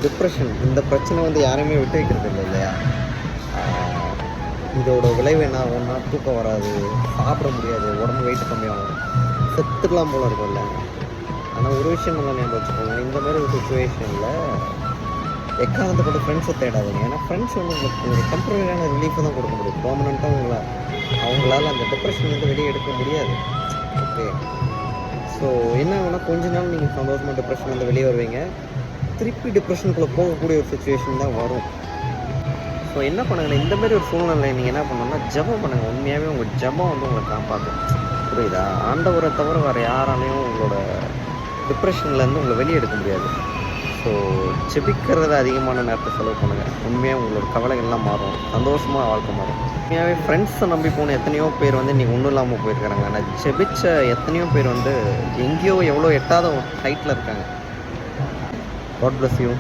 Depression இந்த பிரச்சனை வந்து யாரையுமே விட்டு வைக்கிறது இல்லை இல்லையா? இதோட விளைவு என்ன ஆகும்னா தூக்கம் வராது, சாப்பிட முடியாது, உடம்பு வெயிட் கம்மியாகும், செத்துக்கலாம் போல இருக்கும்ல. ஆனால் ஒரு விஷயம் நல்லா ஞாபகம் வச்சுக்கோங்க, இந்த மாதிரி ஒரு சுச்சுவேஷனில் எக்காரணத்தை கொண்டு ஃப்ரெண்ட்ஸை தேடாதீங்க. ஏன்னா ஃப்ரெண்ட்ஸ் வந்து உங்களுக்கு ஒரு டெம்பரரியான ரிலீஃபை தான் கொடுக்க முடியும். பெர்மனெண்ட்டாக அவங்களால அந்த டிப்ரெஷன்லேருந்து வெளியே எடுக்க முடியாது. ஓகே, ஸோ என்ன ஆகுனா கொஞ்ச நாள் நீங்கள் சந்தோஷமாக டிப்ரெஷன்லேருந்து வெளியே வருவீங்க, திருப்பி டிப்ரெஷனுக்குள்ளே போகக்கூடிய ஒரு சுச்சுவேஷன் தான் வரும். ஸோ என்ன பண்ணுங்கன்னா இந்த மாதிரி ஒரு சூழ்நிலை நீங்கள் என்ன பண்ணணும்னா ஜெபம் பண்ணுங்கள். உண்மையாகவே உங்கள் ஜெபம் வந்து உங்களை காப்பாற்றும். புரியுதா? ஆண்டவரை தவிர வேறு யாராலையும் உங்களோட டிப்ரெஷன்லேருந்து உங்களை வெளியே எடுக்க முடியாது. ஸோ ஜெபிக்கிறத அதிகமான நேரத்தை செலவு பண்ணுங்கள். உண்மையாக உங்களோட கவலைகள்லாம் மாறும், சந்தோஷமாக வாழ்க்கை மாறும். உண்மையாகவே ஃப்ரெண்ட்ஸை நம்பி போன எத்தனையோ பேர் வந்து இன்றைக்கி ஒன்றும் இல்லாமல் போயிருக்கிறாங்க. ஆனால் ஜெபிச்ச எத்தனையோ பேர் வந்து எங்கேயோ எவ்வளோ எட்டாத ஹைட்டில் இருக்காங்க. God bless you.